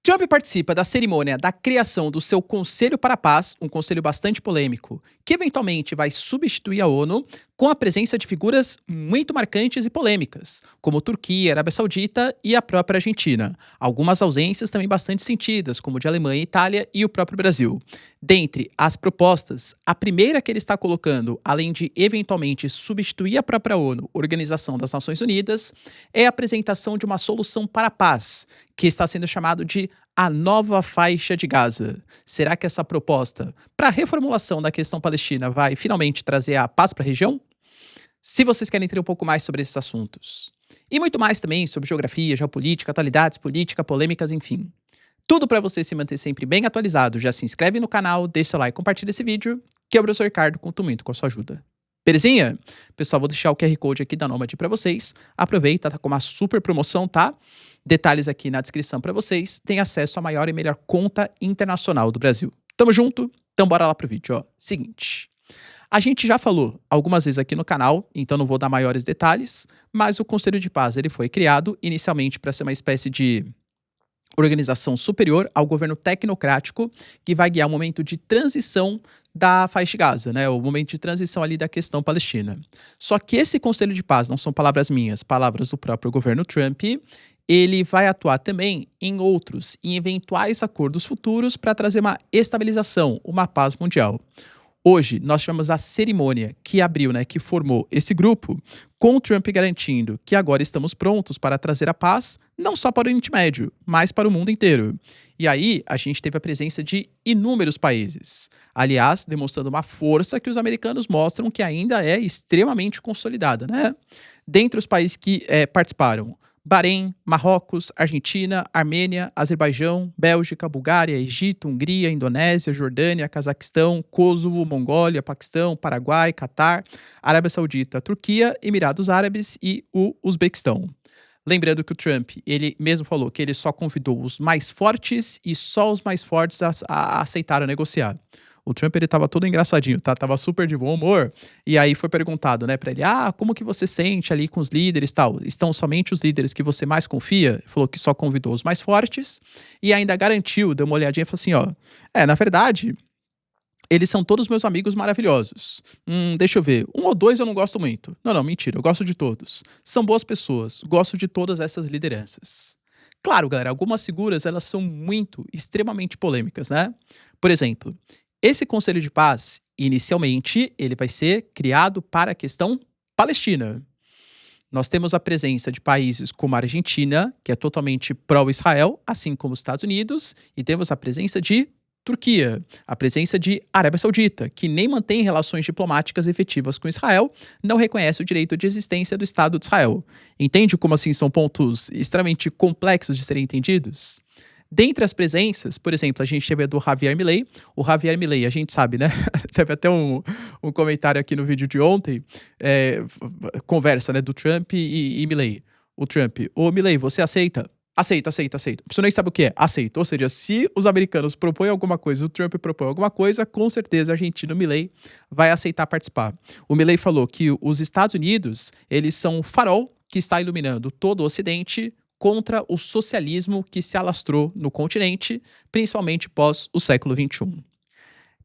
Trump participa da cerimônia da criação do seu Conselho para a Paz, um conselho bastante polêmico, que eventualmente vai substituir a ONU, com a presença de figuras muito marcantes e polêmicas, como Turquia, Arábia Saudita e a própria Argentina. Algumas ausências também bastante sentidas, como de Alemanha, Itália e o próprio Brasil. Dentre as propostas, a primeira que ele está colocando, além de eventualmente substituir a própria ONU, Organização das Nações Unidas, é a apresentação de uma solução para a paz, que está sendo chamado de a nova faixa de Gaza. Será que essa proposta para a reformulação da questão palestina vai finalmente trazer a paz para a região? Se vocês querem entender um pouco mais sobre esses assuntos. E muito mais também sobre geografia, geopolítica, atualidades, política, polêmicas, enfim. Tudo para você se manter sempre bem atualizado. Já se inscreve no canal, deixa seu like e compartilha esse vídeo, que é o professor Ricardo, conto muito com a sua ajuda. Belezinha? Pessoal, vou deixar o QR Code aqui da Nômade para vocês. Aproveita, tá com uma super promoção, tá? Detalhes aqui na descrição para vocês. Tem acesso à maior e melhor conta internacional do Brasil. Tamo junto? Então bora lá pro vídeo, ó. Seguinte. A gente já falou algumas vezes aqui no canal, então não vou dar maiores detalhes, mas o Conselho de Paz ele foi criado inicialmente para ser uma espécie de organização superior ao governo tecnocrático que vai guiar o momento de transição da faixa de Gaza, né? O momento de transição ali da questão palestina. Só que esse Conselho de Paz não são palavras minhas, palavras do próprio governo Trump. Ele vai atuar também em eventuais acordos futuros para trazer uma estabilização, uma paz mundial. Hoje, nós tivemos a cerimônia que abriu, né, que formou esse grupo, com o Trump garantindo que agora estamos prontos para trazer a paz, não só para o Oriente Médio, mas para o mundo inteiro. E aí, a gente teve a presença de inúmeros países. Aliás, demonstrando uma força que os americanos mostram que ainda é extremamente consolidada, né? Dentre os países que participaram, Bahrein, Marrocos, Argentina, Armênia, Azerbaijão, Bélgica, Bulgária, Egito, Hungria, Indonésia, Jordânia, Cazaquistão, Kosovo, Mongólia, Paquistão, Paraguai, Catar, Arábia Saudita, Turquia, Emirados Árabes e o Uzbequistão. Lembrando que o Trump, ele mesmo falou que ele só convidou os mais fortes e só os mais fortes a aceitaram negociar. O Trump, ele tava todo engraçadinho, tá? Tava super de bom humor. E aí foi perguntado, né, pra ele, como que você sente ali com os líderes e tal? Estão somente os líderes que você mais confia? Ele falou que só convidou os mais fortes e ainda garantiu, deu uma olhadinha e falou assim, ó, na verdade, eles são todos meus amigos maravilhosos. Deixa eu ver, um ou dois eu não gosto muito. Não, mentira, eu gosto de todos. São boas pessoas, gosto de todas essas lideranças. Claro, galera, algumas figuras, elas são extremamente polêmicas, né? Por exemplo, esse Conselho de Paz, inicialmente, ele vai ser criado para a questão palestina. Nós temos a presença de países como a Argentina, que é totalmente pró-Israel, assim como os Estados Unidos, e temos a presença de Turquia, a presença de Arábia Saudita, que nem mantém relações diplomáticas efetivas com Israel, não reconhece o direito de existência do Estado de Israel. Entende como assim são pontos extremamente complexos de serem entendidos? Dentre as presenças, por exemplo, a gente teve a do Javier Milei. O Javier Milei, a gente sabe, né? Teve até um comentário aqui no vídeo de ontem, conversa, né, do Trump e Milei. O Trump, ô Milei, você aceita? Aceito. Você nem sabe o que é? Aceito. Ou seja, se os americanos propõem alguma coisa, o Trump propõe alguma coisa, com certeza o argentino Milei vai aceitar participar. O Milei falou que os Estados Unidos, eles são um farol que está iluminando todo o Ocidente contra o socialismo que se alastrou no continente, principalmente pós o século XXI.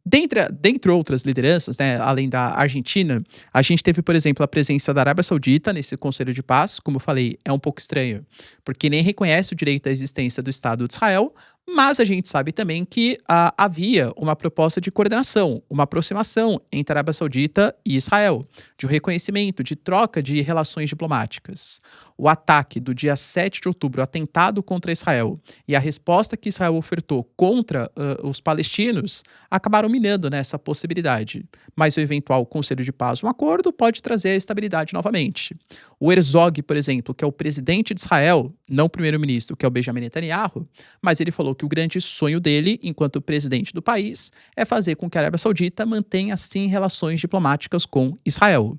Dentre outras lideranças, né, além da Argentina, a gente teve, por exemplo, a presença da Arábia Saudita nesse Conselho de Paz. Como eu falei, é um pouco estranho, porque nem reconhece o direito à existência do Estado de Israel, mas a gente sabe também que havia uma proposta de coordenação, uma aproximação entre a Arábia Saudita e Israel, de um reconhecimento, de troca de relações diplomáticas. O ataque do dia 7 de outubro, o atentado contra Israel, e a resposta que Israel ofertou contra os palestinos, acabaram minando nessa possibilidade. Mas o eventual Conselho de Paz, um acordo, pode trazer a estabilidade novamente. O Herzog, por exemplo, que é o presidente de Israel, não o primeiro-ministro, que é o Benjamin Netanyahu, mas ele falou que o grande sonho dele, enquanto presidente do país, é fazer com que a Arábia Saudita mantenha, assim, relações diplomáticas com Israel.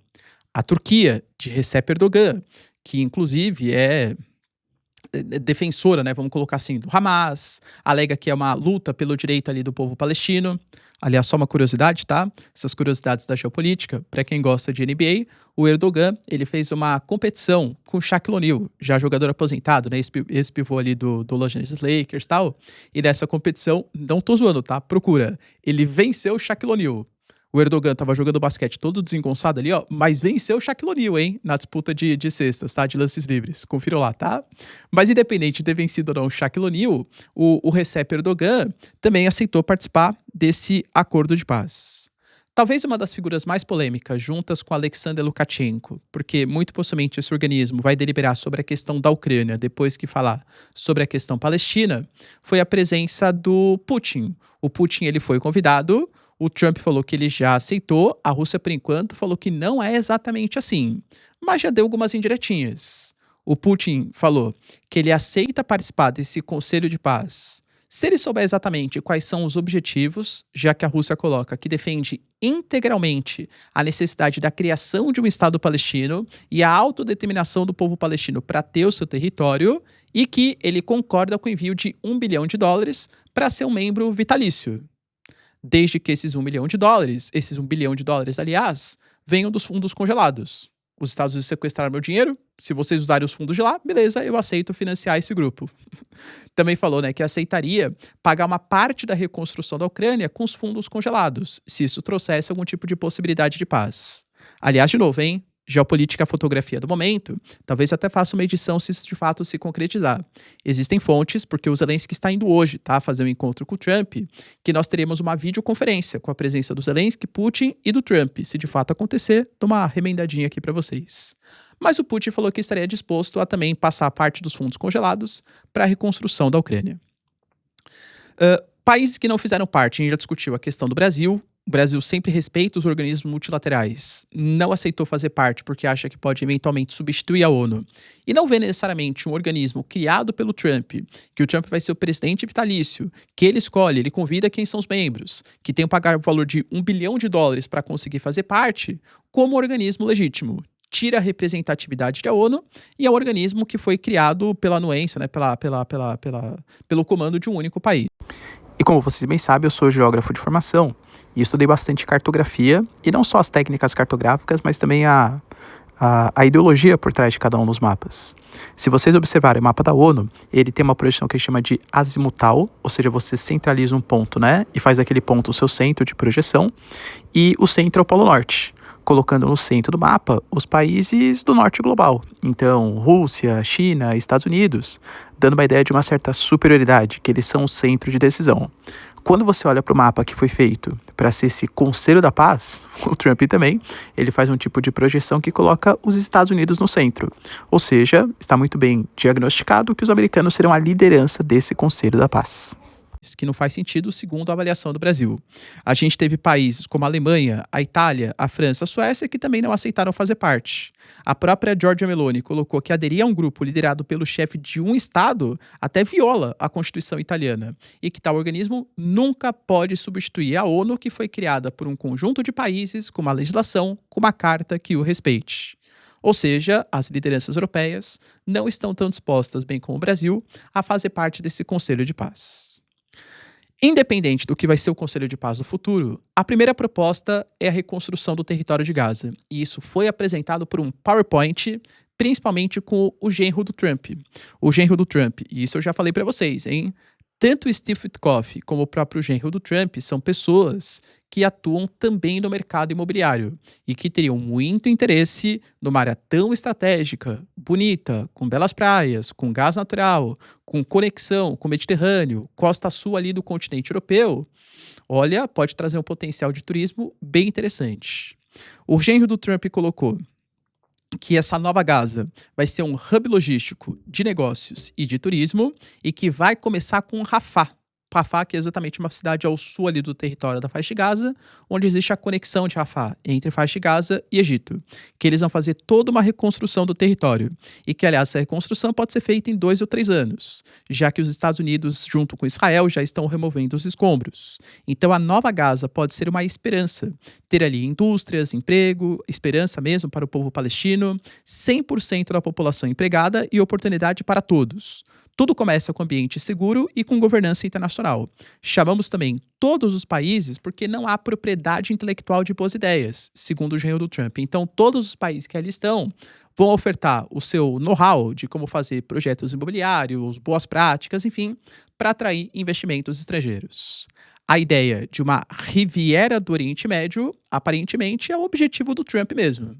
A Turquia, de Recep Erdogan, que inclusive é defensora, né, vamos colocar assim, do Hamas, alega que é uma luta pelo direito ali do povo palestino. Aliás, só uma curiosidade, tá? Essas curiosidades da geopolítica, para quem gosta de NBA, o Erdogan, ele fez uma competição com o Shaquille O'Neal, já jogador aposentado, né, ex-pivô ali do Los Angeles Lakers e tal, e nessa competição, não tô zoando, tá? Procura, ele venceu o Shaquille O'Neal. O Erdogan tava jogando basquete todo desengonçado ali, ó, mas venceu o Shaquille O'Neal, hein, na disputa de cestas, tá? De lances livres. Confiram lá, tá? Mas independente de ter vencido ou não o Shaquille O'Neal, o Recep Erdogan também aceitou participar desse acordo de paz. Talvez uma das figuras mais polêmicas, juntas com Alexander Lukashenko, porque muito possivelmente esse organismo vai deliberar sobre a questão da Ucrânia depois que falar sobre a questão palestina, foi a presença do Putin. O Putin ele foi convidado. O Trump falou que ele já aceitou, a Rússia, por enquanto, falou que não é exatamente assim, mas já deu algumas indiretinhas. O Putin falou que ele aceita participar desse Conselho de Paz se ele souber exatamente quais são os objetivos, já que a Rússia coloca que defende integralmente a necessidade da criação de um Estado palestino e a autodeterminação do povo palestino para ter o seu território, e que ele concorda com o envio de US$ 1 bilhão para ser um membro vitalício. Desde que esses US$ 1 bilhão, esses US$ 1 bilhão, aliás, venham dos fundos congelados. Os Estados Unidos sequestraram meu dinheiro, se vocês usarem os fundos de lá, beleza, eu aceito financiar esse grupo. Também falou, né, que aceitaria pagar uma parte da reconstrução da Ucrânia com os fundos congelados, se isso trouxesse algum tipo de possibilidade de paz. Aliás, de novo, hein? Geopolítica, fotografia do momento, talvez até faça uma edição se isso de fato se concretizar. Existem fontes, porque o Zelensky está indo hoje, tá, fazer um encontro com o Trump, que nós teremos uma videoconferência com a presença do Zelensky, Putin e do Trump. Se de fato acontecer, dou uma remendadinha aqui para vocês. Mas o Putin falou que estaria disposto a também passar parte dos fundos congelados para a reconstrução da Ucrânia. Países que não fizeram parte, a gente já discutiu a questão do Brasil. O Brasil sempre respeita os organismos multilaterais, não aceitou fazer parte porque acha que pode eventualmente substituir a ONU, e não vê necessariamente um organismo criado pelo Trump, que o Trump vai ser o presidente vitalício, que ele escolhe, ele convida quem são os membros, que tem que pagar o valor de US$ 1 bilhão para conseguir fazer parte, como organismo legítimo. Tira a representatividade da ONU e é um organismo que foi criado pela anuência, né, pelo comando de um único país. E como vocês bem sabem, eu sou geógrafo de formação e estudei bastante cartografia, e não só as técnicas cartográficas, mas também a ideologia por trás de cada um dos mapas. Se vocês observarem o mapa da ONU, ele tem uma projeção que a gente chama de azimutal, ou seja, você centraliza um ponto, né, e faz aquele ponto o seu centro de projeção, e o centro é o Polo Norte, colocando no centro do mapa os países do norte global. Então, Rússia, China, Estados Unidos, dando uma ideia de uma certa superioridade, que eles são o centro de decisão. Quando você olha para o mapa que foi feito para ser esse Conselho da Paz, o Trump também, ele faz um tipo de projeção que coloca os Estados Unidos no centro. Ou seja, está muito bem diagnosticado que os americanos serão a liderança desse Conselho da Paz. Que não faz sentido segundo a avaliação do Brasil. A gente teve países como a Alemanha, a Itália, a França, a Suécia que também não aceitaram fazer parte. A própria Giorgia Meloni colocou que aderir a um grupo liderado pelo chefe de um estado até viola a Constituição italiana, e que tal organismo nunca pode substituir a ONU, que foi criada por um conjunto de países com uma legislação, com uma carta que o respeite. Ou seja, as lideranças europeias não estão tão dispostas, bem como o Brasil, a fazer parte desse Conselho de Paz. Independente do que vai ser o Conselho de Paz no futuro, a primeira proposta é a reconstrução do território de Gaza. E isso foi apresentado por um PowerPoint, principalmente com o genro do Trump. O genro do Trump, e isso eu já falei para vocês, hein? Tanto o Steve Witkoff como o próprio genro do Trump são pessoas que atuam também no mercado imobiliário e que teriam muito interesse numa área tão estratégica, bonita, com belas praias, com gás natural, com conexão com o Mediterrâneo, costa sul ali do continente europeu. Olha, pode trazer um potencial de turismo bem interessante. O genro do Trump colocou que essa nova Gaza vai ser um hub logístico de negócios e de turismo, e que vai começar com Rafah. Rafah, que é exatamente uma cidade ao sul ali do território da faixa de Gaza, onde existe a conexão de Rafah entre faixa de Gaza e Egito, que eles vão fazer toda uma reconstrução do território, e que, aliás, essa reconstrução pode ser feita em 2 ou 3 anos, já que os Estados Unidos, junto com Israel, já estão removendo os escombros. Então, a nova Gaza pode ser uma esperança, ter ali indústrias, emprego, esperança mesmo para o povo palestino, 100% da população empregada e oportunidade para todos. Tudo começa com ambiente seguro e com governança internacional. Chamamos também todos os países porque não há propriedade intelectual de boas ideias, segundo o engenheiro do Trump. Então, todos os países que ali estão vão ofertar o seu know-how de como fazer projetos imobiliários, boas práticas, enfim, para atrair investimentos estrangeiros. A ideia de uma Riviera do Oriente Médio, aparentemente, é o objetivo do Trump mesmo.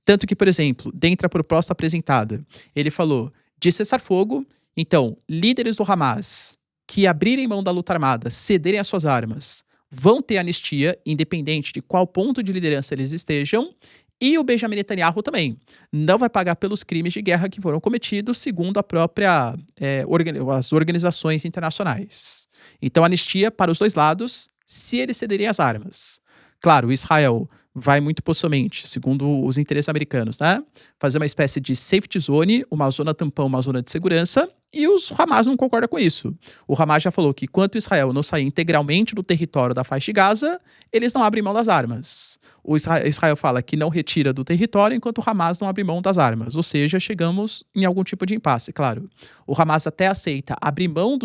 Tanto que, por exemplo, dentro da proposta apresentada, ele falou de cessar fogo. Então, líderes do Hamas que abrirem mão da luta armada, cederem as suas armas, vão ter anistia, independente de qual ponto de liderança eles estejam, e o Benjamin Netanyahu também não vai pagar pelos crimes de guerra que foram cometidos, segundo a própria as organizações internacionais. Então, anistia para os dois lados, se eles cederem as armas. Claro, Israel vai muito possivelmente, segundo os interesses americanos, né, fazer uma espécie de safety zone, uma zona tampão, uma zona de segurança, e os Hamas não concordam com isso. O Hamas já falou que enquanto Israel não sair integralmente do território da faixa de Gaza, eles não abrem mão das armas. O Israel fala que não retira do território enquanto o Hamas não abre mão das armas. Ou seja, chegamos em algum tipo de impasse, claro. O Hamas até aceita abrir mão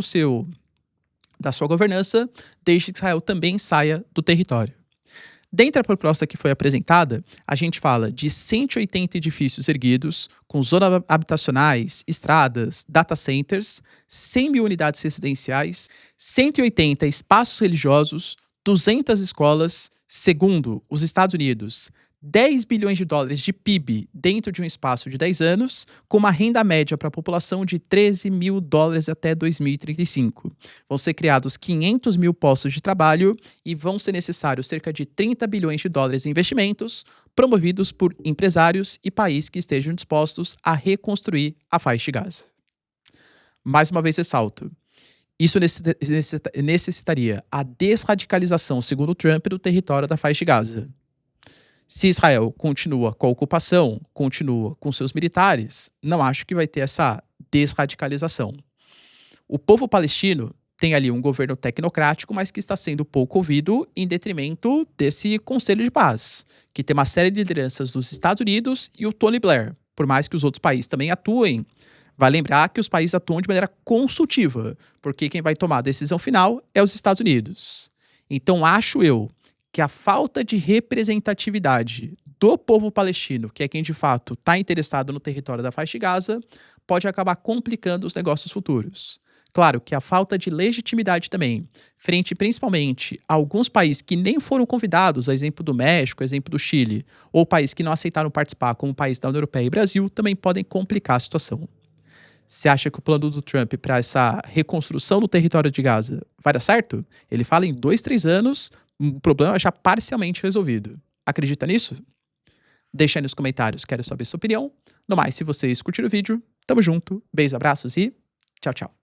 da sua governança, desde que Israel também saia do território. Dentro da proposta que foi apresentada, a gente fala de 180 edifícios erguidos, com zonas habitacionais, estradas, data centers, 100 mil unidades residenciais, 180 espaços religiosos, 200 escolas, segundo os Estados Unidos, 10 bilhões de dólares de PIB dentro de um espaço de 10 anos, com uma renda média para a população de 13 mil dólares até 2035. Vão ser criados 500 mil postos de trabalho e vão ser necessários cerca de 30 bilhões de dólares em investimentos promovidos por empresários e países que estejam dispostos a reconstruir a faixa de Gaza. Mais uma vez ressalto, isso necessitaria a desradicalização, segundo Trump, do território da faixa de Gaza. Se Israel continua com a ocupação, continua com seus militares, não acho que vai ter essa desradicalização. O povo palestino tem ali um governo tecnocrático, mas que está sendo pouco ouvido em detrimento desse Conselho de Paz, que tem uma série de lideranças dos Estados Unidos e o Tony Blair. Por mais que os outros países também atuem, vai lembrar que os países atuam de maneira consultiva, porque quem vai tomar a decisão final é os Estados Unidos. Então, acho eu que a falta de representatividade do povo palestino, que é quem de fato está interessado no território da faixa de Gaza, pode acabar complicando os negócios futuros. Claro que a falta de legitimidade também, frente principalmente a alguns países que nem foram convidados, a exemplo do México, a exemplo do Chile, ou países que não aceitaram participar, como o país da União Europeia e Brasil, também podem complicar a situação. Você acha que o plano do Trump para essa reconstrução do território de Gaza vai dar certo? Ele fala em 2, 3 anos, um problema já parcialmente resolvido. Acredita nisso? Deixa aí nos comentários, quero saber sua opinião. No mais, se vocês curtiram o vídeo, tamo junto, beijos, abraços e tchau, tchau.